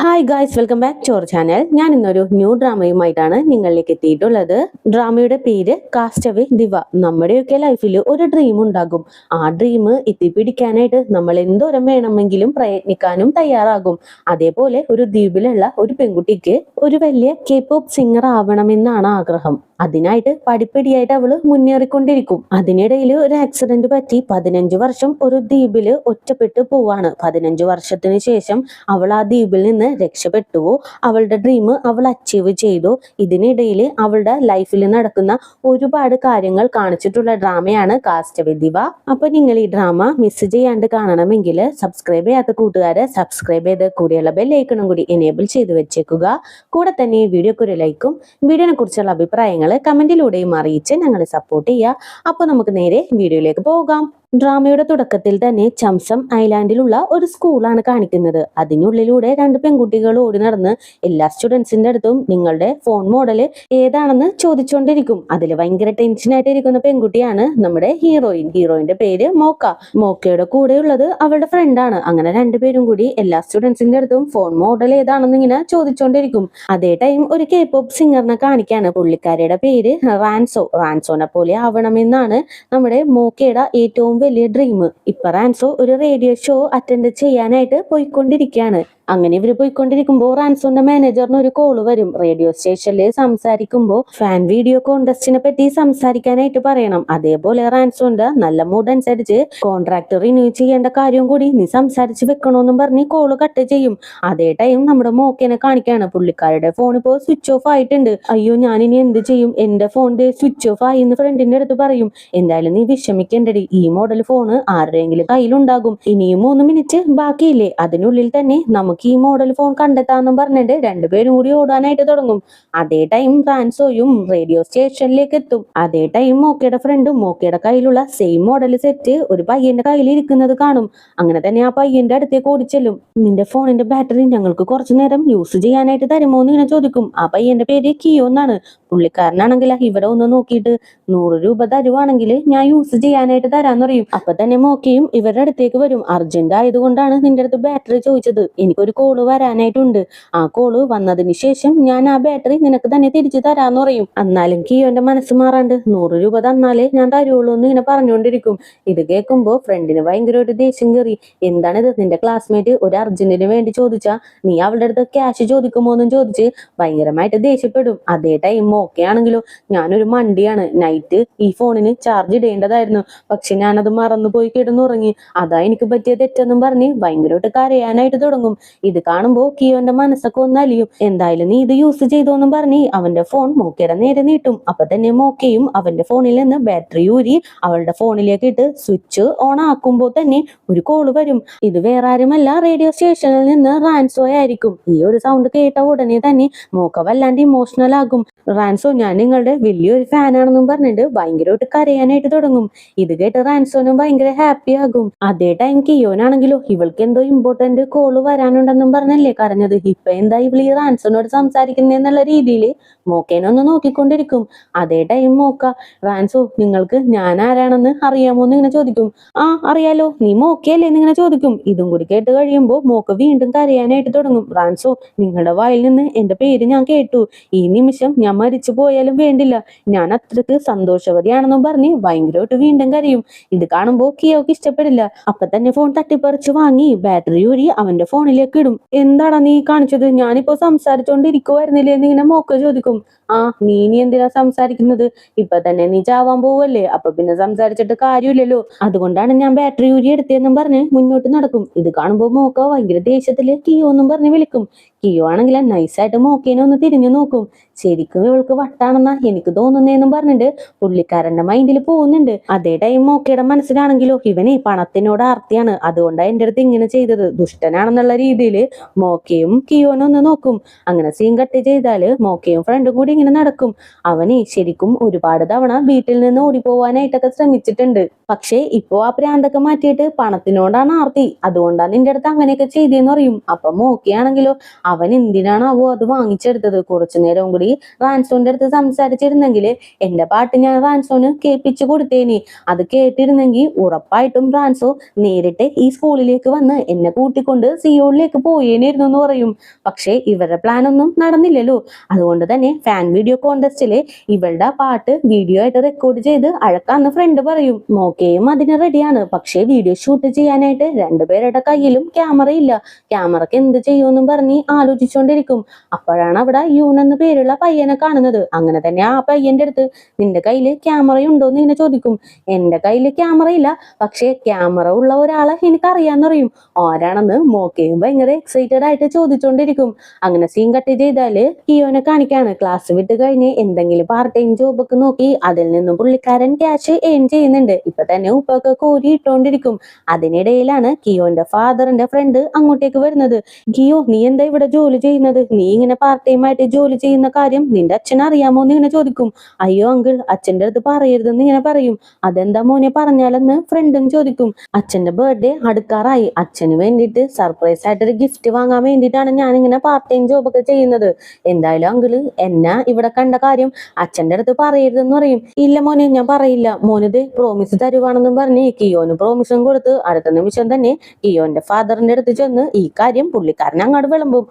Hi guys, welcome back to our channel. ഞാൻ ഇന്നൊരു new ഡ്രാമയുമായിട്ടാണ് നിങ്ങളിലേക്ക് എത്തിയിട്ടുള്ളത്. ഡ്രാമയുടെ പേര് കാസ്റ്റവേ ദിവ. നമ്മുടെയൊക്കെ ലൈഫിൽ ഒരു ഡ്രീം ഉണ്ടാകും. ആ ഡ്രീം എത്തിപ്പിടിക്കാനായിട്ട് നമ്മൾ എന്തോരം വേണമെങ്കിലും പ്രയത്നിക്കാനും തയ്യാറാകും. അതേപോലെ ഒരു ദ്വീപിലുള്ള ഒരു പെൺകുട്ടിക്ക് ഒരു വലിയ K-pop സിംഗർ ആവണമെന്നാണ് ആഗ്രഹം. അതിനായിട്ട് പടിപ്പടിയായിട്ട് അവള് മുന്നേറിക്കൊണ്ടിരിക്കും. അതിനിടയിൽ ഒരു ആക്സിഡന്റ് പറ്റി 15 വർഷം ഒരു ദ്വീപില് ഒറ്റപ്പെട്ടു പോവാണ്. 15 വർഷത്തിന് ശേഷം അവൾ ആ ദ്വീപിൽ നിന്ന് രക്ഷപ്പെട്ടുവോ, അവളുടെ ഡ്രീം അവൾ അച്ചീവ് ചെയ്തു. ഇതിനിടയിൽ അവളുടെ ലൈഫിൽ നടക്കുന്ന ഒരുപാട് കാര്യങ്ങൾ കാണിച്ചിട്ടുള്ള ഡ്രാമയാണ് കാസ്റ്റവേ ദിവ. അപ്പൊ നിങ്ങൾ ഈ ഡ്രാമ മിസ് ചെയ്യാണ്ട് കാണണമെങ്കിൽ സബ്സ്ക്രൈബ് ചെയ്യാത്ത കൂട്ടുകാരെ സബ്സ്ക്രൈബ് ചെയ്ത് കൂടിയുള്ള ബെല്ലൈക്കണും കൂടി എനേബിൾ ചെയ്ത് വെച്ചേക്കുക. കൂടെ തന്നെ ഈ വീഡിയോക്ക് ഒരു ലൈക്കും വീഡിയോനെ കുറിച്ചുള്ള അഭിപ്രായങ്ങൾ കമന്റിലൂടെയും അറിയിച്ച് ഞങ്ങളെ സപ്പോർട്ട് ചെയ്യുക. അപ്പൊ നമുക്ക് നേരെ വീഡിയോയിലേക്ക് പോകാം. ഡ്രാമയുടെ തുടക്കത്തിൽ തന്നെ ചംസം ഐലാൻഡിലുള്ള ഒരു സ്കൂളാണ് കാണിക്കുന്നത്. അതിനുള്ളിലൂടെ രണ്ട് പെൺകുട്ടികൾ ഓടി നടന്ന് എല്ലാ സ്റ്റുഡൻസിന്റെ അടുത്തും നിങ്ങളുടെ ഫോൺ മോഡൽ ഏതാണെന്ന് ചോദിച്ചുകൊണ്ടിരിക്കും. അതിൽ ഭയങ്കര ടെൻഷനായിട്ട് ഇരിക്കുന്ന പെൺകുട്ടിയാണ് നമ്മുടെ ഹീറോയിന്റെ പേര് മോക്ക. മോക്കയുടെ കൂടെയുള്ളത് അവളുടെ ഫ്രണ്ടാണ്. അങ്ങനെ രണ്ടുപേരും കൂടി എല്ലാ സ്റ്റുഡൻസിന്റെ അടുത്തും ഫോൺ മോഡൽ ഏതാണെന്ന് ഇങ്ങനെ ചോദിച്ചുകൊണ്ടിരിക്കും. അതേ ടൈം ഒരു K-pop സിംഗറിനെ കാണിക്കാണ്. പുള്ളിക്കാരിയുടെ പേര് റാൻസോനെ പോലെ ആവണമെന്നാണ് നമ്മുടെ മോക്കയുടെ ഏറ്റവും വലിയ ഡ്രീം. ഇപ്പൊ റാൻസോ ഒരു റേഡിയോ ഷോ അറ്റൻഡ് ചെയ്യാനായിട്ട് പോയിക്കൊണ്ടിരിക്കുകയാണ്. അങ്ങനെ ഇവര് പോയിക്കൊണ്ടിരിക്കുമ്പോൾ റാൻസോന്റെ മാനേജറിന് ഒരു കോള് വരും. റേഡിയോ സ്റ്റേഷനിൽ സംസാരിക്കുമ്പോൾ ഫാൻ വീഡിയോ കോൺടെസ്റ്റിനെ പറ്റി സംസാരിക്കാനായിട്ട് പറയണം. അതേപോലെ റാൻസോന്റെ നല്ല മൂഡ് അനുസരിച്ച് കോൺട്രാക്ട് റിന്യൂ ചെയ്യേണ്ട കാര്യം കൂടി നീ സംസാരിച്ച് വെക്കണോന്നും പറഞ്ഞ് കോള് കട്ട് ചെയ്യും. അതേ ടൈം നമ്മുടെ മോക്കേനെ കാണിക്കാണ്. പുള്ളിക്കാരുടെ ഫോൺ ഇപ്പോൾ സ്വിച്ച് ഓഫ് ആയിട്ടുണ്ട്. അയ്യോ, ഞാനിനി എന്ത് ചെയ്യും, എന്റെ ഫോണിന്റെ സ്വിച്ച് ഓഫ് ആയി എന്ന് ഫ്രണ്ടിന്റെ അടുത്ത് പറയും. എന്തായാലും നീ വിഷമിക്കേണ്ടടി, ഈ മോഡൽ ഫോണ് ആരുടെയെങ്കിലും കയ്യിലുണ്ടാകും. ഇനിയും 3 മിനിറ്റ് ബാക്കിയില്ലേ, അതിനുള്ളിൽ തന്നെ നമുക്ക് ഈ മോഡൽ ഫോൺ കണ്ടെത്താന്നും പറഞ്ഞിട്ട് രണ്ടുപേരും കൂടി ഓടാനായിട്ട് തുടങ്ങും. അതേ ടൈം റാൻസോയും റേഡിയോ സ്റ്റേഷനിലേക്ക് എത്തും. അതേ ടൈം മോക്കയുടെ ഫ്രണ്ടും മോക്കയുടെ കയ്യിലുള്ള സെയിം മോഡൽ സെറ്റ് ഒരു പയ്യന്റെ കയ്യിൽ ഇരിക്കുന്നത് കാണും. അങ്ങനെ തന്നെ ആ പയ്യന്റെ അടുത്തേക്ക് ഓടിച്ചെല്ലും. നിന്റെ ഫോണിന്റെ ബാറ്ററി ഞങ്ങൾക്ക് കുറച്ചു നേരം യൂസ് ചെയ്യാനായിട്ട് തരുമോ എന്ന് ഇങ്ങനെ ചോദിക്കും. ആ പയ്യന്റെ പേര് കിയോ എന്നാണ്. പുള്ളിക്കാരനാണെങ്കിൽ ഇവിടെ ഒന്ന് നോക്കിയിട്ട് 100 രൂപ തരുവാണെങ്കിൽ ഞാൻ യൂസ് ചെയ്യാനായിട്ട് തരാന്ന് പറയും. അപ്പൊ തന്നെ മോക്കയും ഇവരുടെ അടുത്തേക്ക് വരും. അർജന്റ് ആയതുകൊണ്ടാണ് നിന്റെ അടുത്ത് ബാറ്ററി ചോദിച്ചത്, എനിക്കൊരു കോള് വരാനായിട്ടുണ്ട്. ആ കോള് വന്നതിന് ശേഷം ഞാൻ ആ ബാറ്ററി നിനക്ക് തന്നെ തിരിച്ചു തരാന്ന് പറയും. എന്നാലും കിയോന്റെ മനസ്സ് മാറാണ്ട് 100 രൂപ തന്നാലേ ഞാൻ തരുള്ളൂ എന്ന് ഇങ്ങനെ പറഞ്ഞുകൊണ്ടിരിക്കും. ഇത് കേൾക്കുമ്പോ ഫ്രണ്ടിന് ഭയങ്കരമായിട്ട് ദേഷ്യം കയറി. എന്താണിത്, നിന്റെ ക്ലാസ്മേറ്റ് ഒരു അർജന്റിന് വേണ്ടി ചോദിച്ചാ നീ അവളുടെ അടുത്ത് ക്യാഷ് ചോദിക്കുമോ എന്നും ചോദിച്ച് ഭയങ്കരമായിട്ട് ദേഷ്യപ്പെടും. അതേ ടൈം ഓക്കെ ആണെങ്കിലോ, ഞാനൊരു മണ്ടിയാണ്, നൈറ്റ് ഈ ഫോണിന് ചാർജ് ഇടേണ്ടതായിരുന്നു, പക്ഷെ ഞാനത് മറന്നുപോയി കിടന്നുറങ്ങി, അതാ എനിക്ക് പറ്റിയ തെറ്റെന്നും പറഞ്ഞ് ഭയങ്കരമായിട്ട് കരയാനായിട്ട് തുടങ്ങും. ഇത് കാണുമ്പോ കിയോന്റെ മനസ്സൊക്കെ ഒന്നലിയും. എന്തായാലും നീ ഇത് യൂസ് ചെയ്തോന്നും പറഞ്ഞ് അവന്റെ ഫോൺ മോക്കയുടെ നേരെ നീട്ടും. അപ്പൊ തന്നെ മോക്കയും അവന്റെ ഫോണിൽ നിന്ന് ബാറ്ററി ഊരി അവളുടെ ഫോണിലേക്ക് ഇട്ട് സ്വിച്ച് ഓൺ ആക്കുമ്പോ തന്നെ ഒരു കോള് വരും. ഇത് വേറെ ആരുമല്ല, റേഡിയോ സ്റ്റേഷനിൽ നിന്ന് റാൻസോ ആയിരിക്കും. ഈ ഒരു സൗണ്ട് കേട്ട ഉടനെ തന്നെ മോക്ക വല്ലാണ്ട് ഇമോഷണൽ ആകും. റാൻസോ, ഞാൻ നിങ്ങളുടെ വലിയൊരു ഫാനാണെന്നും പറഞ്ഞിട്ട് ഭയങ്കരമായിട്ട് കരയാനായിട്ട് തുടങ്ങും. ഇത് കേട്ട് റാൻസോനും ഭയങ്കര ഹാപ്പി ആകും. അതേ ടൈം കിയോനാണെങ്കിലോ ഇവൾക്ക് എന്തോ ഇമ്പോർട്ടന്റ് കോള് വരാനുണ്ടെന്നും പറഞ്ഞല്ലേ കരഞ്ഞത്, ഇപ്പൊ എന്താ ഇവള് ഈ റാൻസോനോട് സംസാരിക്കുന്നേന്നുള്ള രീതിയിൽ മോക്കേനൊന്ന് നോക്കിക്കൊണ്ടിരിക്കും. അതേ ടൈം മോക്ക, റാൻസോ നിങ്ങൾക്ക് ഞാൻ ആരാണെന്ന് അറിയാമോ എന്ന് ഇങ്ങനെ ചോദിക്കും. ആ അറിയാലോ, നീ മോക്കയല്ലേ എന്നിങ്ങനെ ചോദിക്കും. ഇതും കൂടി കേട്ട് കഴിയുമ്പോ മോക്ക വീണ്ടും കരയാനായിട്ട് തുടങ്ങും. റാൻസോ, നിങ്ങളുടെ വായിൽ നിന്ന് എന്റെ പേര് ഞാൻ കേട്ടു, ഈ നിമിഷം ഞാൻ മരിച്ചു പോയാലും വേണ്ടില്ല, ഞാൻ അത്രക്ക് സന്തോഷവതിയാണെന്നും പറഞ്ഞ് ഭയങ്കരമായിട്ട് വീണ്ടും കരയും. ഇത് കാണുമ്പോ കിയോക്ക് ഇഷ്ടപ്പെടില്ല. അപ്പൊ തന്നെ ഫോൺ തട്ടിപ്പറിച്ച് വാങ്ങി ബാറ്ററി ഊരി അവന്റെ ഫോണിലേക്ക് ഇടും. എന്താടാ നീ കാണിച്ചത്, ഞാനിപ്പോ സംസാരിച്ചോണ്ടിരിക്കുവായിരുന്നില്ലേ എന്നിങ്ങനെ മോക്ക ചോദിക്കും. ആ, നീ എന്തിനാ സംസാരിക്കുന്നത്, ഇപ്പൊ തന്നെ നീ ചാവാൻ പോവല്ലേ, അപ്പൊ പിന്നെ സംസാരിച്ചിട്ട് കാര്യമില്ലല്ലോ, അതുകൊണ്ടാണ് ഞാൻ ബാറ്ററി ഊരി എടുത്തതെന്നും പറഞ്ഞ് മുന്നോട്ട് നടക്കും. ഇത് കാണുമ്പോ മോക്ക ഭയങ്കര ദേഷ്യത്തില് കിയോ എന്നും പറഞ്ഞ് വിളിക്കും. കിയോ ആണെങ്കിൽ നൈസായിട്ട് മോക്കേനെ ഒന്ന് തിരിഞ്ഞു നോക്കും. ശരിക്കും ഇവൾക്ക് വട്ടാണെന്നാ എനിക്ക് തോന്നുന്നേന്നും പറഞ്ഞിട്ട് പുള്ളിക്കാരന്റെ മൈൻഡിൽ പോകുന്നുണ്ട്. അതേ ടൈം മോക്കയുടെ മനസ്സിലാണെങ്കിലോ ഇവനെ പണത്തിനോട് ആർത്തിയാണ്, അതുകൊണ്ടാണ് എന്റെ അടുത്ത് ഇങ്ങനെ ചെയ്തത്, ദുഷ്ടനാണെന്നുള്ള രീതിയിൽ മോക്കയും കിയോനും ഒന്ന് നോക്കും. അങ്ങനെ സീൻ കട്ട് ചെയ്താല് മോക്കയും ഫ്രണ്ടും കൂടി ഇങ്ങനെ നടക്കും. അവനെ ശരിക്കും ഒരുപാട് തവണ വീട്ടിൽ നിന്ന് ഓടിപ്പോവാനായിട്ടൊക്കെ ശ്രമിച്ചിട്ടുണ്ട്. പക്ഷെ ഇപ്പോ ആ പ്രാന്തൊക്കെ മാറ്റിയിട്ട് പണത്തിനോടാണ് ആർത്തി, അതുകൊണ്ടാണ് നിന്റെ അടുത്ത് അങ്ങനെയൊക്കെ ചെയ്തേന്ന് പറയും. അപ്പൊ മോക്കയാണെങ്കിലോ അവൻ എന്തിനാണാവോ അത് വാങ്ങിച്ചെടുത്തത്. കുറച്ചു നേരം കൂടി റാൻസോ റാൻസോന്റെ അടുത്ത് സംസാരിച്ചിരുന്നെങ്കിൽ എന്റെ പാട്ട് ഞാൻ റാൻസോന് കേൾപ്പിച്ചു കൊടുത്തേനി. അത് കേട്ടിരുന്നെങ്കിൽ ഉറപ്പായിട്ടും റാൻസോ നേരിട്ട് ഈ സ്കൂളിലേക്ക് വന്ന് എന്നെ കൂട്ടിക്കൊണ്ട് സിയോളിലേക്ക് പോയേനിരുന്നു എന്ന് പറയും. പക്ഷെ ഇവരുടെ പ്ലാൻ ഒന്നും നടന്നില്ലല്ലോ. അതുകൊണ്ട് തന്നെ ഫാൻ വീഡിയോ കോൺടെസ്റ്റില് ഇവളുടെ പാട്ട് വീഡിയോ ആയിട്ട് റെക്കോർഡ് ചെയ്ത് അഴക്കാന്ന് ഫ്രണ്ട് പറയും. മോക്കയും അതിന് റെഡിയാണ്. പക്ഷെ വീഡിയോ ഷൂട്ട് ചെയ്യാനായിട്ട് രണ്ടുപേരുടെ കയ്യിലും ക്യാമറ ഇല്ല. ക്യാമറക്ക് എന്ത് ചെയ്യുമെന്നും പറഞ്ഞ് ആലോചിച്ചുകൊണ്ടിരിക്കും. അപ്പോഴാണ് അവിടെ യൂൺ എന്ന പേരുള്ള പയ്യനെ കാണുന്നത്. അങ്ങനെ തന്നെ ആ പയ്യന്റെ അടുത്ത് നിന്റെ കയ്യില് ക്യാമറയുണ്ടോന്ന് ഇങ്ങനെ ചോദിക്കും. എന്റെ കയ്യില് ക്യാമറ ഇല്ല, പക്ഷെ ക്യാമറ ഉള്ള ഒരാളെ എനിക്കറിയാന്ന് പറയും. ആരാണെന്ന് മോക്കയും ഭയങ്കര എക്സൈറ്റഡ് ആയിട്ട് ചോദിച്ചോണ്ടിരിക്കും. അങ്ങനെ സീൻ കട്ട് ചെയ്താല് കിയോനെ കാണിക്കാണ്. ക്ലാസ് വിട്ട് കഴിഞ്ഞ് എന്തെങ്കിലും പാർട്ട് ടൈം ജോബ് ഒക്കെ നോക്കി അതിൽ നിന്നും പുള്ളിക്കാരൻ ക്യാഷ് ഏൺ ചെയ്യുന്നുണ്ട്. ഇപ്പൊ തന്നെ ഉപ്പൊക്കെ കോരി ഇട്ടോണ്ടിരിക്കും. അതിനിടയിലാണ് കിയോന്റെ ഫാദറിന്റെ ഫ്രണ്ട് അങ്ങോട്ടേക്ക് വരുന്നത്. കിയോ, നീ എന്താ ഇവിടെ ജോലി ചെയ്യുന്നത്? നീ ഇങ്ങനെ പാർട്ട് ടൈം ആയിട്ട് ജോലി ചെയ്യുന്ന കാര്യം നിന്റെ അച്ഛൻ അറിയാമോ എന്ന് ഇങ്ങനെ ചോദിക്കും. അയ്യോ അങ്കിൾ, അച്ഛന്റെ അടുത്ത് പറയരുതെന്ന് ഇങ്ങനെ പറയും. അതെന്താ മോനെ പറഞ്ഞാലെന്ന് ഫ്രണ്ടും ചോദിക്കും. അച്ഛന്റെ ബർത്ത്ഡേ അടുക്കാറായി. അച്ഛന് വേണ്ടിയിട്ട് സർപ്രൈസ് ആയിട്ടൊരു ഗിഫ്റ്റ് വാങ്ങാൻ വേണ്ടിയിട്ടാണ് ഞാൻ ഇങ്ങനെ പാർട്ട് ടൈം ജോബ് ഒക്കെ ചെയ്യുന്നത്. എന്തായാലും അങ്കിള് എന്നെ ഇവിടെ കണ്ട കാര്യം അച്ഛന്റെ അടുത്ത് പറയരുതെന്ന് പറയും. ഇല്ല മോനെ, ഞാൻ പറയില്ല. മോനിത് പ്രോമിസ് തരുവാണെന്നും പറഞ്ഞ് കിയോന് പ്രോമിസും കൊടുത്ത് അടുത്ത നിമിഷം തന്നെ കിയോന്റെ ഫാദറിന്റെ അടുത്ത് ചെന്ന് ഈ കാര്യം പുള്ളിക്കാരൻ അങ്ങോട്ട് വിളമ്പും.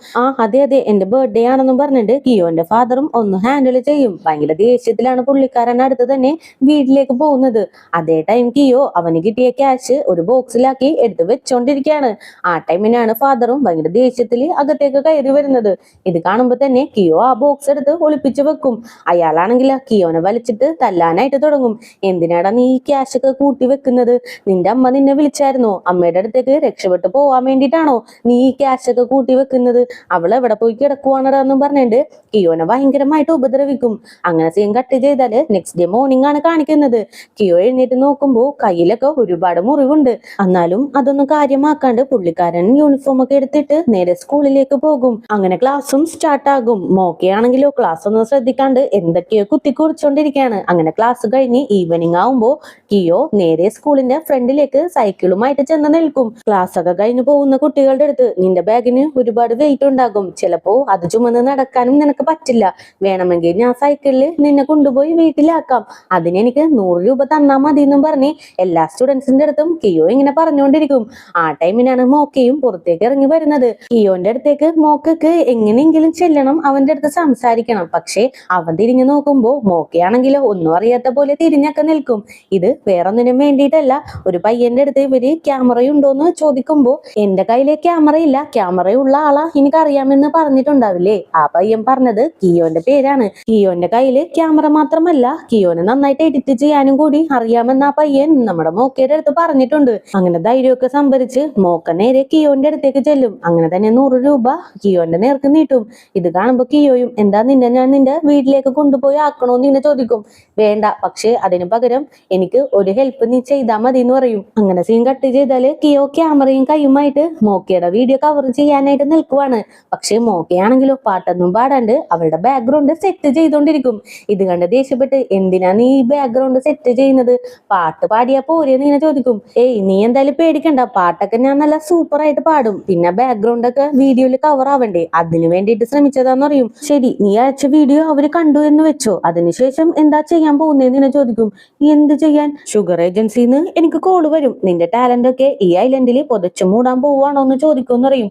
അതെ അതെ, എന്റെ ബർത്ത്ഡേ ആണെന്നും പറഞ്ഞിട്ട് കിയോന്റെ ഫാദറും ഒന്ന് ഹാൻഡിൽ ചെയ്യും. ഭയങ്കര ദേഷ്യത്തിലാണ് പുള്ളിക്കാരൻ അടുത്ത് തന്നെ വീട്ടിലേക്ക് പോകുന്നത്. അതേ ടൈം കിയോ അവന് കിട്ടിയ ക്യാഷ് ഒരു ബോക്സിലാക്കി എടുത്ത് വെച്ചോണ്ടിരിക്കുകയാണ്. ആ ടൈമിനാണ് ഫാദറും ഭയങ്കര ദേഷ്യത്തിൽ അകത്തേക്ക് കയറി വരുന്നത്. ഇത് കാണുമ്പോ തന്നെ കിയോ ആ ബോക്സ് എടുത്ത് ഒളിപ്പിച്ചു വെക്കും. അയാളാണെങ്കിൽ കിയോനെ വലിച്ചിട്ട് തല്ലാനായിട്ട് തുടങ്ങും. എന്തിനാടാ നീ ഈ ക്യാഷ് ഒക്കെ കൂട്ടി വെക്കുന്നത്? നിന്റെ അമ്മ നിന്നെ വിളിച്ചായിരുന്നോ? അമ്മയുടെ അടുത്തേക്ക് രക്ഷപ്പെട്ടു പോവാൻ വേണ്ടിയിട്ടാണോ നീ ഈ ക്യാഷ് ഒക്കെ കൂട്ടി വെക്കുന്നത്? അവൾ എവിടെ പോയി കിടക്കുവാണടാ എന്നും പറഞ്ഞിട്ട് കിയോനെ ഭയങ്കരമായിട്ട് ഉപദ്രവിക്കും. അങ്ങനെ സീൻ കട്ട് ചെയ്താല് നെക്സ്റ്റ് ഡേ മോർണിംഗ് ആണ് കാണിക്കുന്നത്. കിയോ എഴുന്നേറ്റ് നോക്കുമ്പോ കയ്യിലൊക്കെ ഒരുപാട് മുറിവുണ്ട്. എന്നാലും അതൊന്നും കാര്യമാക്കാണ്ട് പുള്ളിക്കാരൻ യൂണിഫോം ഒക്കെ എടുത്തിട്ട് നേരെ സ്കൂളിലേക്ക് പോകും. അങ്ങനെ ക്ലാസ്സും സ്റ്റാർട്ട് ആകും. മോക്കയാണെങ്കിലോ ക്ലാസ് ഒന്നും ശ്രദ്ധിക്കാണ്ട് എന്തൊക്കെയോ കുത്തിക്കുറിച്ചോണ്ടിരിക്കുകയാണ്. അങ്ങനെ ക്ലാസ് കഴിഞ്ഞ് ഈവനിങ് ആവുമ്പോ കിയോ നേരെ സ്കൂളിന്റെ ഫ്രണ്ടിലേക്ക് സൈക്കിളുമായിട്ട് ചെന്ന് നിൽക്കും. ക്ലാസ് ഒക്കെ കഴിഞ്ഞ് പോകുന്ന കുട്ടികളുടെ അടുത്ത് നിന്റെ ബാഗിന് ഒരുപാട് വെയിറ്റ് ഉണ്ടാകും, ചിലപ്പോ അത് ചുമന്ന് നടക്കാനും നിനക്ക് പറ്റില്ല. വേണമെങ്കിൽ ഞാൻ സൈക്കിളിൽ നിന്നെ കൊണ്ടുപോയി വീട്ടിലാക്കാം. അതിനെനിക്ക് 100 രൂപ തന്നാ മതി എന്നും പറഞ്ഞ് എല്ലാ സ്റ്റുഡൻസിന്റെ അടുത്തും കിയോ ഇങ്ങനെ പറഞ്ഞുകൊണ്ടിരിക്കും. ആ ടൈമിനാണ് മോക്കയും പുറത്തേക്ക് ഇറങ്ങി വരുന്നത്. കിയോന്റെ അടുത്തേക്ക് മോക്കക്ക് എങ്ങനെയെങ്കിലും ചെല്ലണം, അവന്റെ അടുത്ത് സംസാരിക്കണം. പക്ഷെ അവൻ തിരിഞ്ഞു നോക്കുമ്പോ മോക്കയാണെങ്കിലോ ഒന്നും അറിയാത്ത പോലെ തിരിഞ്ഞൊക്കെ നിൽക്കും. ഇത് വേറൊന്നിനും വേണ്ടിയിട്ടല്ല. ഒരു പയ്യന്റെ അടുത്ത് ഇവര് ക്യാമറയുണ്ടോന്ന് ചോദിക്കുമ്പോ എന്റെ കയ്യിലെ ക്യാമറ ഇല്ല, ക്യാമറയുള്ള ആളാ എനിക്കറിയാമെന്ന് പറഞ്ഞിട്ടുണ്ടാവില്ലേ? ആ പയ്യൻ പറഞ്ഞത് കിയോന്റെ പേരാണ്. കിയോന്റെ കയ്യില് ക്യാമറ മാത്രമല്ല, കിയോനെ നന്നായിട്ട് എഡിറ്റ് ചെയ്യാനും കൂടി അറിയാമെന്ന് ആ പയ്യൻ നമ്മുടെ മോക്കയുടെ അടുത്ത് പറഞ്ഞിട്ടുണ്ട്. അങ്ങനെ ധൈര്യമൊക്കെ സംഭരിച്ച് മോക്ക നേരെ കിയോന്റെ അടുത്തേക്ക് ചെല്ലും. അങ്ങനെ തന്നെ 100 രൂപ കിയോന്റെ നേർക്ക് നീട്ടും. ഇത് കാണുമ്പോ കിയോയും എന്താ നിന്നെ ഞാൻ നിന്റെ വീട്ടിലേക്ക് കൊണ്ടുപോയി ആക്കണോന്ന് ഇങ്ങനെ ചോദിക്കും. വേണ്ട, പക്ഷെ അതിന് പകരം എനിക്ക് ഒരു ഹെൽപ്പ് നീ ചെയ്താൽ മതി എന്ന് പറയും. അങ്ങനെ സീൻ കട്ട് ചെയ്താല് കിയോ ക്യാമറയും കൈയുമായിട്ട് മോക്കയുടെ വീഡിയോ കവർ ചെയ്യാനായിട്ട് നിൽക്കുവാണ്. പക്ഷെ മോക്കയാണെങ്കിലോ പാട്ടൊന്നും പാടാണ്ട് അവളുടെ ബാക്ക്ഗ്രൗണ്ട് സെറ്റ് ചെയ്തോണ്ടിരിക്കും. ഇത് കണ്ട് ദേഷ്യപ്പെട്ട് എന്തിനാ നീ ഈ ബാക്ക്ഗ്രൗണ്ട് സെറ്റ് ചെയ്യുന്നത്? പാട്ട് പാടിയാ പോരെന്ന് ഇങ്ങനെ ചോദിക്കും. ഏയ് നീ എന്തായാലും പേടിക്കണ്ട, പാട്ടൊക്കെ ഞാൻ നല്ല സൂപ്പർ ആയിട്ട് പാടും. പിന്നെ ബാക്ക്ഗ്രൗണ്ട് ഒക്കെ വീഡിയോയിൽ കവർ ആവണ്ടേ, അതിന് വേണ്ടിയിട്ട് ശ്രമിച്ചതാന്ന് പറയും. ശരി, നീ അയച്ച വീഡിയോ അവര് കണ്ടു എന്ന് വെച്ചോ, അതിനുശേഷം എന്താ ചെയ്യാൻ പോകുന്നതെന്ന് ഇങ്ങനെ ചോദിക്കും. എന്ത് ചെയ്യാൻ? ഷുഗർ ഏജൻസിന്ന് എനിക്ക് കോള് വരും. നിന്റെ ടാലന്റ് ഒക്കെ ഈ ഐലൻഡിൽ പുതച്ചു മൂടാൻ പോവാണോ എന്ന് ചോദിക്കുമെന്ന് പറയും.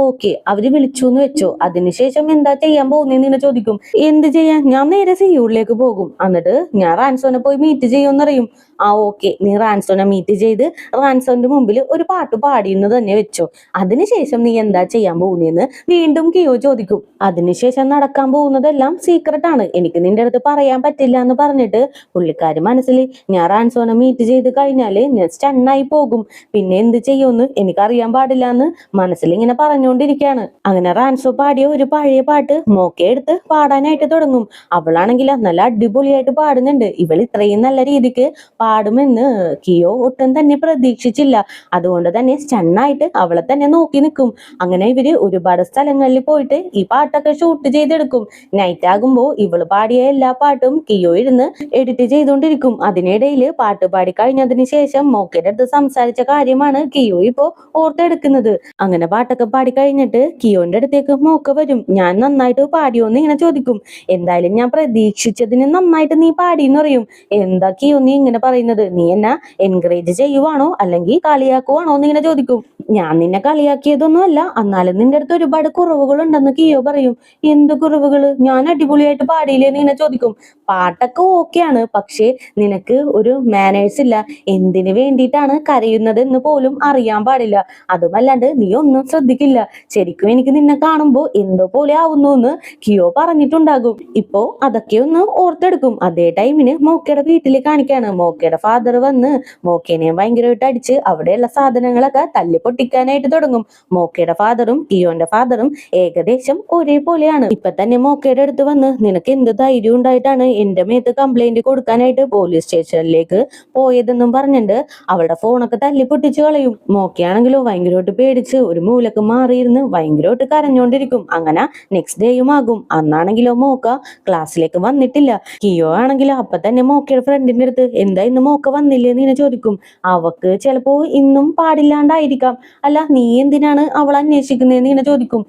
ഓക്കെ, അവര് വിളിച്ചു എന്ന് വെച്ചോ, അതിനുശേഷം എന്താ ചെയ്യാൻ പോകുന്നതെന്ന് ഇങ്ങനെ ചോദിക്കും. എന്ത് ചെയ്യാൻ? ഞാൻ നേരെ സിയൂളിലേക്ക് പോകും. എന്നിട്ട് ഞാൻ റാൻസോനെ പോയി മീറ്റ് ചെയ്യുമെന്ന് പറയും. ഓക്കെ, നീ റാൻസോനെ മീറ്റ് ചെയ്ത് റാൻസോന്റെ മുമ്പിൽ ഒരു പാട്ട് പാടിയെന്ന് തന്നെ വെച്ചോ, അതിനുശേഷം നീ എന്താ ചെയ്യാൻ പോകുന്നതെന്ന് വീണ്ടും കിയോ ചോദിക്കും. അതിനുശേഷം നടക്കാൻ പോകുന്നതെല്ലാം സീക്രട്ട് ആണ്, എനിക്ക് നിന്റെ അടുത്ത് പറയാൻ പറ്റില്ല എന്ന് പറഞ്ഞിട്ട് പുള്ളിക്കാരി മനസ്സിൽ ഞാൻ റാൻസോനെ മീറ്റ് ചെയ്ത് കഴിഞ്ഞാല് ഞാൻ സ്റ്റണ്ണായി പോകും, പിന്നെ എന്ത് ചെയ്യുമെന്ന് എനിക്കറിയാൻ പാടില്ല എന്ന് മനസ്സിൽ ഇങ്ങനെ പറഞ്ഞുകൊണ്ടിരിക്കുകയാണ്. അങ്ങനെ റാൻസോ പാടിയ ഒരു പഴയ പാട്ട് മോക്കെ എടുത്ത് പാടാനായിട്ട് തുടങ്ങും. അവളാണെങ്കിൽ നല്ല അടിപൊളിയായിട്ട് പാടുന്നുണ്ട്. ഇവൾ ഇത്രയും നല്ല രീതിക്ക് പാടുമെന്ന് കിയോ ഒട്ടും തന്നെ പ്രതീക്ഷിച്ചില്ല. അതുകൊണ്ട് തന്നെ സ്റ്റണ്ണായിട്ട് അവളെ തന്നെ നോക്കി നിൽക്കും. അങ്ങനെ ഇവര് ഒരുപാട് സ്ഥലങ്ങളിൽ പോയിട്ട് ഈ പാട്ടൊക്കെ ഷൂട്ട് ചെയ്തെടുക്കും. നൈറ്റ് ആകുമ്പോ ഇവള് പാടിയ എല്ലാ പാട്ടും കിയോ ഇരുന്ന് എഡിറ്റ് ചെയ്തുകൊണ്ടിരിക്കും. അതിനിടയിൽ പാട്ട് പാടി കഴിഞ്ഞതിന് ശേഷം മോക്കയുടെ അടുത്ത് സംസാരിച്ച കാര്യമാണ് കിയോ ഇപ്പോ ഓർത്തെടുക്കുന്നത്. അങ്ങനെ പാട്ടൊക്കെ പാടി കഴിഞ്ഞിട്ട് കിയോന്റെ അടുത്തേക്ക് മോക്ക വരും. ഞാൻ നന്നായിട്ട് പാടിയോന്ന് ഇങ്ങനെ ചോദിക്കും. എന്തായാലും ഞാൻ പ്രതീക്ഷിച്ചതിന് നന്നായിട്ട് നീ പാടിയെന്ന് പറയും. എന്താ കിയോ നീ ഇങ്ങനെ പറയുന്നത്? നീ എന്നെ എൻകറേജ് ചെയ്യുവാണോ അല്ലെങ്കിൽ കളിയാക്കുവാണോ എന്ന് ഇങ്ങനെ ചോദിക്കും. ഞാൻ നിന്നെ കളിയാക്കിയതൊന്നും അല്ല, എന്നാലും നിന്റെ അടുത്ത് ഒരുപാട് കുറവുകൾ ഉണ്ടെന്ന് കിയോ പറയും. എന്ത് കുറവുകള്? ഞാൻ അടിപൊളിയായിട്ട് പാടിയില്ലേന്ന് ഇങ്ങനെ ചോദിക്കും. പാട്ടൊക്കെ ഓക്കെയാണ്, പക്ഷേ നിനക്ക് ഒരു മാനേഴ്സ് ഇല്ല. എന്തിനു വേണ്ടിയിട്ടാണ് കരയുന്നത് എന്ന് പോലും അറിയാൻ പാടില്ല. അതുമല്ലാണ്ട് നീ ഒന്നും ശ്രദ്ധിക്കില്ല. ശരിക്കും എനിക്ക് നിന്നെ കാണുമ്പോ എന്തോ പോലെ ആവുന്നു എന്ന് കിയോ പറഞ്ഞിട്ടുണ്ടാകും. ഇപ്പോ അതൊക്കെ ഒന്ന് ഓർത്തെടുക്കും. അതേ ടൈമിന് മോക്കയുടെ വീട്ടിൽ കാണിക്കാണ്. മോക്കയുടെ ഫാദർ വന്ന് മോക്കേനെ ഭയങ്കരമായിട്ട് അടിച്ച് അവിടെയുള്ള സാധനങ്ങളൊക്കെ തല്ലി പൊട്ടിക്കാനായിട്ട് തുടങ്ങും. മോക്കയുടെ ഫാദറും കിയോന്റെ ഫാദറും ഏകദേശം ഒരേപോലെയാണ്. ഇപ്പൊ തന്നെ മോക്കയുടെ അടുത്ത് വന്ന് നിനക്ക് എന്ത് ധൈര്യം ഉണ്ടായിട്ടാണ് എന്റെ മേത്ത് കംപ്ലൈന്റ് കൊടുക്കാനായിട്ട് പോലീസ് സ്റ്റേഷനിലേക്ക് പോയതെന്നും പറഞ്ഞിട്ട് അവളുടെ ഫോണൊക്കെ തല്ലി പൊട്ടിച്ചു കളയും. മോക്കയാണെങ്കിലോ ഭയങ്കരമായിട്ട് പേടിച്ച് ഒരു മൂലക്ക് മാറിയിരുന്ന് ഭയങ്കരമായിട്ട് കരഞ്ഞോണ്ടിരിക്കും. അങ്ങനെ നെക്സ്റ്റ് ഡേയും ആകും. അന്നാണെങ്കിലോ മോക്ക ക്ലാസ്സിലേക്ക് വന്നിട്ടില്ല. കിയോ ആണെങ്കിലോ അപ്പൊ തന്നെ മോക്കയുടെ ഫ്രണ്ടിന്റെ അടുത്ത് എന്താ ഇന്ന് മോക്ക വന്നില്ലേന്ന് ഇങ്ങനെ ചോദിക്കും. അവക്ക് ചിലപ്പോ ഇന്നും പാടില്ലാണ്ടായിരിക്കാം. അല്ല, നീ എന്തിനാണ് അവൾ അന്വേഷിക്കുന്നതെന്ന് ഇങ്ങനെ ചോദിക്കും.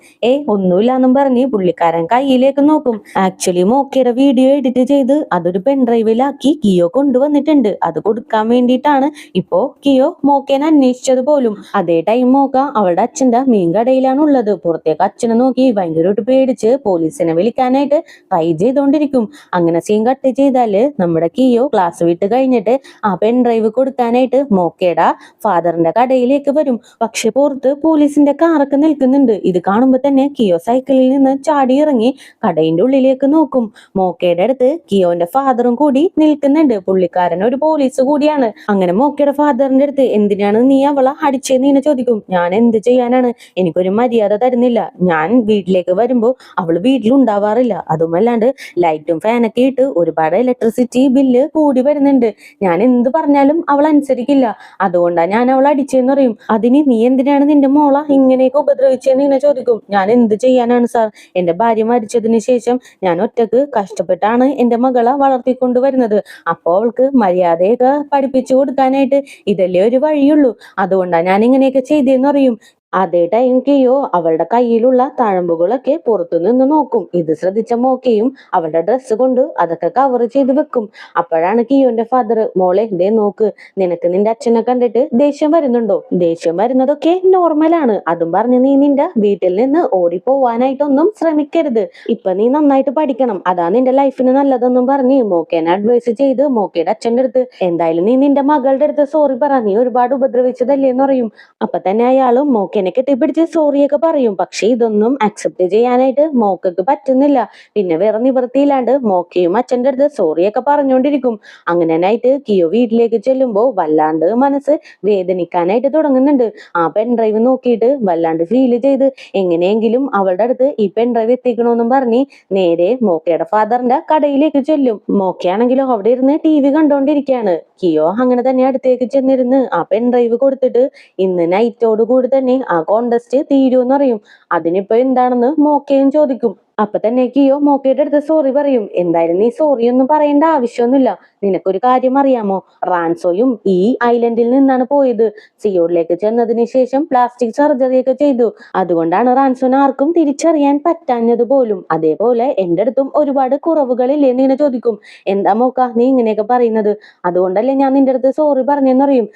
ഒന്നുമില്ലാന്നും പറഞ്ഞ് പുള്ളിക്കാരൻ കയ്യിലേക്ക് നോക്കും. ആക്ച്വലി മോക്കയുടെ വീഡിയോ എഡിറ്റ് ചെയ്ത് അതൊരു പെൻഡ്രൈവിലാക്കി കിയോ കൊണ്ടുവന്നിട്ടുണ്ട്. അത് കൊടുക്കാൻ വേണ്ടിയിട്ടാണ് ഇപ്പോ കിയോ മോക്കേനെ അന്വേഷിച്ചത് പോലും. അതേ ടൈം മോക്ക അവളുടെ അച്ഛന്റെ മീൻ കടയിലാണ് ഉള്ളത്. പുറത്തേക്ക് അച്ഛനെ നോക്കി ഭയങ്കരമായിട്ട് പേടിച്ച് പോലീസിനെ വിളിക്കാനായിട്ട് ട്രൈ ചെയ്തോണ്ടിരിക്കും. അങ്ങനെ സീൻ കട്ട് ചെയ്താല് നമ്മുടെ കിയോ ക്ലാസ് വിട്ട് കഴിഞ്ഞിട്ട് ആ പെൻഡ്രൈവ് കൊടുക്കാനായിട്ട് മോക്കയുടെ ഫാദറിന്റെ കടയിലേക്ക് വരും. പക്ഷെ പുറത്ത് പോലീസിന്റെ കാറൊക്കെ നിൽക്കുന്നുണ്ട്. ഇത് കാണുമ്പോ തന്നെ കിയോ സൈക്കിളിൽ നിന്ന് ചാടി ഇറങ്ങി കടയിന്റെ ഉള്ളിലേക്ക് നോക്കും. മോക്കയുടെ അടുത്ത് കിയോന്റെ ഫാദറും കൂടി നിൽക്കുന്നുണ്ട്. പുള്ളിക്കാരൻ ഒരു പോലീസ് കൂടിയാണ്. അങ്ങനെ മോക്കയുടെ ഫാദറിന്റെ അടുത്ത് എന്തിനാണ് നീ അവളെ അടിച്ചേന്ന് ഇങ്ങനെ ചോദിക്കും. ഞാൻ എന്ത് ചെയ്യാനാണ്? എനിക്കൊരു മര്യാദ തരുന്നില്ല. ഞാൻ വീട്ടിലേക്ക് വരുമ്പോ അവള് വീട്ടിലുണ്ടാവാറില്ല. അതുമല്ലാണ്ട് ലൈറ്റും ഫാനൊക്കെ ഇട്ട് ഒരുപാട് ഇലക്ട്രിസിറ്റി ബില്ല് കൂടി വരുന്നുണ്ട്. ഞാൻ എന്ത് പറഞ്ഞാലും അവൾ അനുസരിക്കില്ല. അതുകൊണ്ടാണ് ഞാൻ അവളെ അടിച്ചെന്ന് പറയും. അതിന് നീ എന്തിനാണ് നിന്റെ മോള ഇങ്ങനെയൊക്കെ ഉപദ്രവിച്ചെന്ന് ഇങ്ങനെ ചോദിക്കും. ഞാൻ എന്ത് ചെയ്യാനാണ് സാർ? എന്റെ ഭാര്യ മരിച്ചതിന് ശേഷം ഞാൻ ഒറ്റക്ക് കഷ്ടപ്പെട്ടാണ് എന്റെ മകളെ വളർത്തിക്കൊണ്ട് വരുന്നത്. അപ്പോ അവൾക്ക് മര്യാദയൊക്കെ പഠിപ്പിച്ചു കൊടുക്കാനായിട്ട് ഇതല്ലേ ഒരു വഴിയുള്ളൂ. അതുകൊണ്ടാണ് ഞാൻ ഇങ്ങനെയൊക്കെ ചെയ്തേന്ന് പറയും. അതേ ടൈം കിയോ അവളുടെ കയ്യിലുള്ള തഴമ്പുകളൊക്കെ പുറത്തു നിന്ന് നോക്കും. ഇത് ശ്രദ്ധിച്ച മോക്കയും അവളുടെ ഡ്രസ്സ് കൊണ്ട് അതൊക്കെ കവർ ചെയ്ത് വെക്കും. അപ്പോഴാണ് കിയോന്റെ ഫാദർ മോളെ ദേ നോക്ക്, നിനക്ക് നിന്റെ അച്ഛനെ കണ്ടിട്ട് ദേഷ്യം വരുന്നുണ്ടോ? ദേഷ്യം വരുന്നതൊക്കെ നോർമലാണ്. അതും പറഞ്ഞ് നീ നിന്റെ വീട്ടിൽ നിന്ന് ഓടിപ്പോവാനായിട്ടൊന്നും ശ്രമിക്കരുത്. ഇപ്പൊ നീ നന്നായിട്ട് പഠിക്കണം, അതാ നിന്റെ ലൈഫിന് നല്ലതെന്നും പറഞ്ഞ് മോക്കേനെ അഡ്വൈസ് ചെയ്ത് മോക്കയുടെ അച്ഛന്റെ അടുത്ത് എന്തായാലും നീ നിന്റെ മകളുടെ അടുത്ത് സോറി പറ, നീ ഒരുപാട് ഉപദ്രവിച്ചതല്ലേ എന്ന് പറയും. അപ്പൊ തന്നെ അയാളും മോക്കേനെ കെട്ടിപ്പിടിച്ച് സോറിയൊക്കെ പറയും. പക്ഷെ ഇതൊന്നും അക്സെപ്റ്റ് ചെയ്യാനായിട്ട് മോക്കക്ക് പറ്റുന്നില്ല. പിന്നെ വേറെ നിവൃത്തിയില്ലാണ്ട് മോക്കയും അച്ഛന്റെ അടുത്ത് സോറിയൊക്കെ പറഞ്ഞോണ്ടിരിക്കും. അങ്ങനെ ആയിട്ട് കിയോ വീട്ടിലേക്ക് ചെല്ലുമ്പോ വല്ലാണ്ട് മനസ്സ് വേദനിക്കാനായിട്ട് തുടങ്ങുന്നുണ്ട്. ആ പെൻഡ്രൈവ് നോക്കിയിട്ട് വല്ലാണ്ട് ഫീൽ ചെയ്ത് എങ്ങനെയെങ്കിലും അവളുടെ അടുത്ത് ഈ പെൻഡ്രൈവ് എത്തിക്കണോന്നും പറഞ്ഞ് നേരെ മോക്കയുടെ ഫാദറിന്റെ കടയിലേക്ക് ചെല്ലും. മോക്കയാണെങ്കിലോ അവിടെ ഇരുന്ന് TV കണ്ടോണ്ടിരിക്കുകയാണ്. കിയോ അങ്ങനെ തന്നെ അടുത്തേക്ക് ചെന്നിരുന്ന് ആ പെൻഡ്രൈവ് കൊടുത്തിട്ട് ഇന്ന് നൈറ്റോട് കൂടി തന്നെ ആ കോണ്ടസ്റ്റ് തീരുമെന്ന് പറയും. അതിനിപ്പോ എന്താണെന്ന് മോക്കയും ചോദിക്കും. അപ്പൊ തന്നെ കിയോ മോക്കയുടെ അടുത്ത് സോറി പറയും. എന്തായാലും നീ സോറി ഒന്നും പറയേണ്ട ആവശ്യമൊന്നുമില്ല. നിനക്കൊരു കാര്യം അറിയാമോ? റാൻസോയും ഈ ഐലൻഡിൽ നിന്നാണ് പോയത്. സിയോളിലേക്ക് ചെന്നതിന് ശേഷം പ്ലാസ്റ്റിക് സർജറി ഒക്കെ ചെയ്തു. അതുകൊണ്ടാണ് റാൻസോനെ ആർക്കും തിരിച്ചറിയാൻ പറ്റാഞ്ഞത് പോലും. അതേപോലെ എന്റെ അടുത്തും ഒരുപാട് കുറവുകളില്ലേ എന്ന് ഇങ്ങനെ ചോദിക്കും. എന്താ മോക്ക നീ ഇങ്ങനെയൊക്കെ പറയുന്നത്? അതുകൊണ്ടല്ലേ ഞാൻ നിന്റെ അടുത്ത് സോറി പറഞ്ഞെന്ന് പറയും.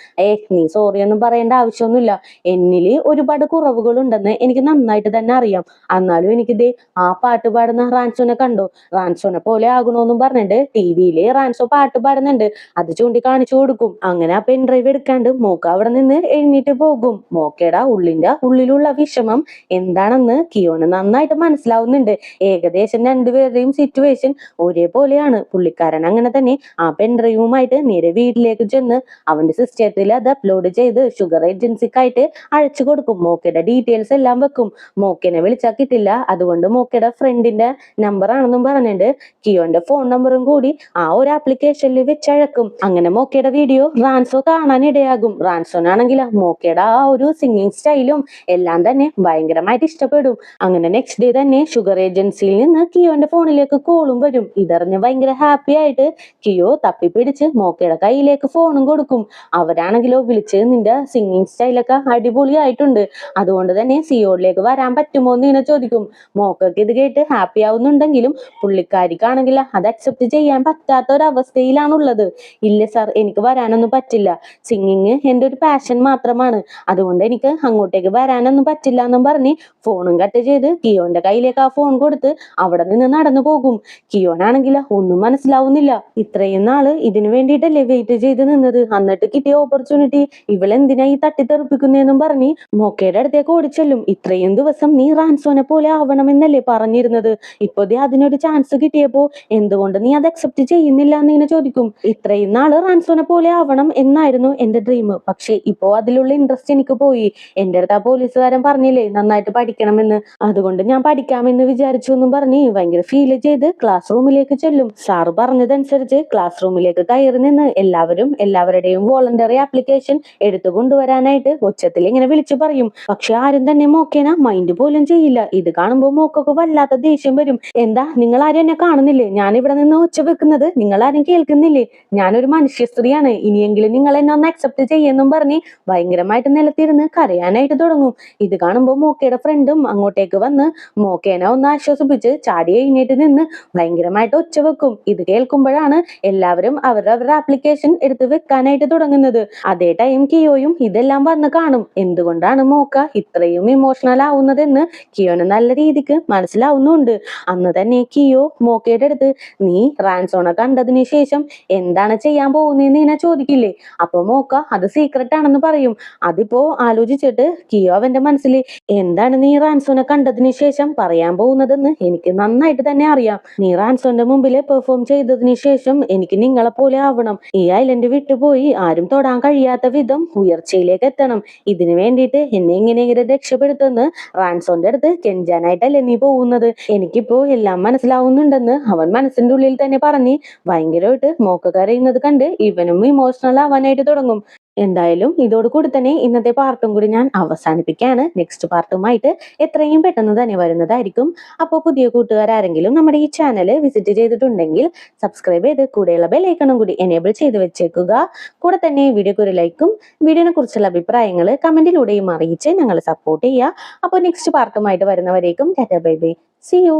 നീ സോറി ഒന്നും പറയേണ്ട ആവശ്യമൊന്നുമില്ല. എന്നില് ഒരുപാട് കുറവുകൾ ഉണ്ടെന്ന് എനിക്ക് നന്നായിട്ട് തന്നെ അറിയാം. എന്നാലും എനിക്കിതേ ആ പാട്ട് പാടുന്ന റാൻസോനെ കണ്ടോ, റാൻസോനെ പോലെ ആകണോന്നും പറഞ്ഞിട്ട് TV-യില് റാൻസോ പാട്ട് പാടുന്നുണ്ട്. അത് ചൂണ്ടിക്കാണിച്ചു കൊടുക്കും. അങ്ങനെ ആ പെൻഡ്രൈവ് എടുക്കാണ്ട് മോക്ക അവിടെ നിന്ന് എഴുന്നേറ്റ് പോകും. മോക്കയുടെ ഉള്ളിലുള്ള വിഷമം എന്താണെന്ന് കിയോന് നന്നായിട്ട് മനസ്സിലാവുന്നുണ്ട്. ഏകദേശം രണ്ടുപേരുടെയും സിറ്റുവേഷൻ ഒരേപോലെയാണ്. പുള്ളിക്കാരൻ അങ്ങനെ തന്നെ ആ പെൻഡ്രൈവുമായിട്ട് നേരെ വീട്ടിലേക്ക് ചെന്ന് അവന്റെ സിസ്റ്റത്തിൽ അത് അപ്ലോഡ് ചെയ്ത് ഷുഗർ ഏജൻസിക്കായിട്ട് അയച്ചു കൊടുക്കും. മോക്കയുടെ ഡീറ്റെയിൽസ് എല്ലാം വെക്കും. മോക്കനെ വിളിച്ചാൽ കിട്ടില്ല. അതുകൊണ്ട് മോക്കയുടെ ഫ്രണ്ടിന്റെ നമ്പർ ആണെന്നും പറഞ്ഞിട്ട് കിയോന്റെ ഫോൺ നമ്പറും കൂടി ആ ഒരു ആപ്ലിക്കേഷനിൽ വെച്ചഴക്കും. അങ്ങനെ മോക്കയുടെ വീഡിയോ റാൻസോ കാണാനിടയാകും. റാൻസോനാണെങ്കിൽ മോക്കയുടെ ആ ഒരു സിംഗിങ് സ്റ്റൈലും എല്ലാം തന്നെ ഭയങ്കരമായിട്ട് ഇഷ്ടപ്പെടും. അങ്ങനെ നെക്സ്റ്റ് ഡേ തന്നെ ഷുഗർ ഏജൻസിയിൽ നിന്ന് കിയോന്റെ ഫോണിലേക്ക് കോളും വരും. ഇതറിഞ്ഞ് ഭയങ്കര ഹാപ്പി ആയിട്ട് കിയോ തപ്പിപ്പിടിച്ച് മോക്കയുടെ കയ്യിലേക്ക് ഫോണും കൊടുക്കും. അവരാണെങ്കിലോ വിളിച്ച് നിന്റെ സിംഗിങ് സ്റ്റൈലൊക്കെ അടിപൊളിയായിട്ടുണ്ട്, അതുകൊണ്ട് തന്നെ സിയോളിലേക്ക് വരാൻ പറ്റുമോ എന്ന് ഇങ്ങനെ ചോദിക്കും. മോക്കക്ക് ഇത് കേട്ട് ആയിട്ട് ഹാപ്പി ആവുന്നുണ്ടെങ്കിലും പുള്ളിക്കാരിക്കാണെങ്കിൽ അത് അക്സെപ്റ്റ് ചെയ്യാൻ പറ്റാത്ത ഒരു അവസ്ഥയിലാണുള്ളത്. ഇല്ല സാർ, എനിക്ക് വരാനൊന്നും പറ്റില്ല. സിംഗിങ് എൻ്റെ ഒരു പാഷൻ മാത്രമാണ്. അതുകൊണ്ട് എനിക്ക് അങ്ങോട്ടേക്ക് വരാനൊന്നും പറ്റില്ല എന്നും പറഞ്ഞ് ഫോണും കട്ട് ചെയ്ത് കിയോന്റെ കയ്യിലേക്ക് ആ ഫോൺ കൊടുത്ത് അവിടെ നിന്ന് നടന്നു പോകും. കിയോനാണെങ്കിൽ ഒന്നും മനസ്സിലാവുന്നില്ല. ഇത്രയും നാള് ഇതിനു വേണ്ടിയിട്ടല്ലേ വെയിറ്റ് ചെയ്ത് നിന്നത്, എന്നിട്ട് കിട്ടിയ ഓപ്പർച്യൂണിറ്റി ഇവളെന്തിനാ ഈ തട്ടിത്തെറിപ്പിക്കുന്നതെന്നും പറഞ്ഞ് മോക്കയുടെ അടുത്തേക്ക് ഓടിച്ചെല്ലും. ഇത്രയും ദിവസം നീ റാൻസോനെ പോലെ ആവണമെന്നല്ലേ പറഞ്ഞിരുന്നത്, ഇപ്പൊ ദേ അതിനൊരു ചാൻസ് കിട്ടിയപ്പോ എന്തുകൊണ്ട് നീ അത് അക്സെപ്റ്റ് ചെയ്യുന്നില്ല എന്നിങ്ങനെ ചോദിക്കും. ഇത്രയും നാള് റാൻസോനെ പോലെ ആവണം എന്നായിരുന്നു എന്റെ ഡ്രീം, പക്ഷെ ഇപ്പോ അതിലുള്ള ഇൻട്രസ്റ്റ് എനിക്ക് പോയി. എന്റെ അടുത്ത് ആ പോലീസുകാരൻ പറഞ്ഞില്ലേ നന്നായിട്ട് പഠിക്കണമെന്ന്, അതുകൊണ്ട് ഞാൻ പഠിക്കാമെന്ന് വിചാരിച്ചു എന്നും പറഞ്ഞ് ഭയങ്കര ഫീൽ ചെയ്ത് ക്ലാസ് റൂമിലേക്ക് ചെല്ലും. സാറ് പറഞ്ഞതനുസരിച്ച് ക്ലാസ് റൂമിലേക്ക് കയറി നിന്ന് എല്ലാവരുടെയും വോളണ്ടറി ആപ്ലിക്കേഷൻ എടുത്തു കൊണ്ടുവരാനായിട്ട് ഉച്ചത്തിൽ ഇങ്ങനെ വിളിച്ചു പറയും. പക്ഷെ ആരും തന്നെ മോക്കേന മൈൻഡ് പോലും ചെയ്യില്ല. ഇത് കാണുമ്പോൾ മോക്കൊക്കെ വല്ലാത്ത ദേഷ്യം വരും. എന്താ നിങ്ങൾ ആരും എന്നെ കാണുന്നില്ലേ, ഞാൻ ഇവിടെ നിന്ന് ഒച്ച വെക്കുന്നത് നിങ്ങൾ ആരും കേൾക്കുന്നില്ലേ, ഞാനൊരു മനുഷ്യ സ്ത്രീയാണ്, ഇനിയെങ്കിലും നിങ്ങൾ എന്നെ ഒന്ന് അക്സെപ്റ്റ് ചെയ്യുമെന്നും പറഞ്ഞ് ഭയങ്കരമായിട്ട് നിലത്തിരുന്ന് കരയാനായിട്ട് തുടങ്ങും. ഇത് കാണുമ്പോൾ മോക്കയുടെ ഫ്രണ്ടും അങ്ങോട്ടേക്ക് വന്ന് മോക്കേനെ ഒന്ന് ആശ്വസിപ്പിച്ച് ചാടി എഴുന്നേറ്റ് നിന്ന് ഭയങ്കരമായിട്ട് ഒച്ച വെക്കും. ഇത് കേൾക്കുമ്പോഴാണ് എല്ലാവരും അവരുടെ ആപ്ലിക്കേഷൻ എടുത്ത് വെക്കാനായിട്ട് തുടങ്ങുന്നത്. അതേ ടൈം കിയോയും ഇതെല്ലാം വന്ന് കാണും. എന്തുകൊണ്ടാണ് മോക്ക ഇത്രയും ഇമോഷണൽ ആവുന്നതെന്ന് കിയോന് നല്ല രീതിക്ക് മനസ്സിലാവുന്നുണ്ട്. അന്ന് തന്നെ കിയോ മോക്കയുടെ അടുത്ത് നീ റാൻസോണെ കണ്ടതിന് ശേഷം എന്താണ് ചെയ്യാൻ പോകുന്നതെന്ന് ഇങ്ങനെ ചോദിക്കില്ലേ, അപ്പൊ മോക്ക അത് സീക്രട്ട് ആണെന്ന് പറയും. അതിപ്പോ ആലോചിച്ചിട്ട് കിയോ അവന്റെ മനസ്സിൽ എന്താണ് നീ റാൻസോനെ കണ്ടതിന് ശേഷം പറയാൻ പോകുന്നതെന്ന് എനിക്ക് നന്നായിട്ട് തന്നെ അറിയാം. നീ റാൻസോന്റെ മുമ്പിൽ പെർഫോം ചെയ്തതിന് ശേഷം എനിക്ക് നിങ്ങളെ പോലെ ആവണം, ഈ ഐലൻഡ് വിട്ടുപോയി ആരും തൊടാൻ കഴിയാത്ത വിധം ഉയർച്ചയിലേക്ക് എത്തണം, ഇതിനു വേണ്ടിയിട്ട് എന്നെ എങ്ങനെയെങ്കിലും രക്ഷപ്പെടുത്തുമെന്ന് റാൻസോന്റെ അടുത്ത് കെഞ്ചാനായിട്ടല്ലേ നീ പോകുന്നത്, എനിക്കിപ്പോ എല്ലാം മനസ്സിലാവുന്നുണ്ടെന്ന് അവൻ മനസ്സിന്റെ ഉള്ളിൽ തന്നെ പറഞ്ഞ് ഭയങ്കരമായിട്ട് മോക്ക കരയുന്നത് കണ്ട് ഇവനും ഇമോഷണൽ ആവാനായിട്ട് തുടങ്ങും. എന്തായാലും ഇതോടുകൂടി തന്നെ ഇന്നത്തെ പാർട്ടും കൂടി ഞാൻ അവസാനിപ്പിക്കുകയാണ്. നെക്സ്റ്റ് പാർട്ടുമായിട്ട് എത്രയും പെട്ടെന്ന് തന്നെ വരുന്നതായിരിക്കും. അപ്പോൾ പുതിയ കൂട്ടുകാരെങ്കിലും നമ്മുടെ ഈ ചാനൽ വിസിറ്റ് ചെയ്തിട്ടുണ്ടെങ്കിൽ സബ്സ്ക്രൈബ് ചെയ്ത് കൂടെയുള്ള ബെല്ലൈക്കണും കൂടി എനേബിൾ ചെയ്ത് വെച്ചേക്കുക. കൂടെ തന്നെ വീഡിയോക്ക് ഒരു ലൈക്കും വീഡിയോനെ കുറിച്ചുള്ള അഭിപ്രായങ്ങൾ കമന്റിലൂടെയും അറിയിച്ച് ഞങ്ങൾ സപ്പോർട്ട് ചെയ്യുക. അപ്പോൾ നെക്സ്റ്റ് പാർട്ടുമായിട്ട് വരുന്നവരേക്കും tata bye bye, see U.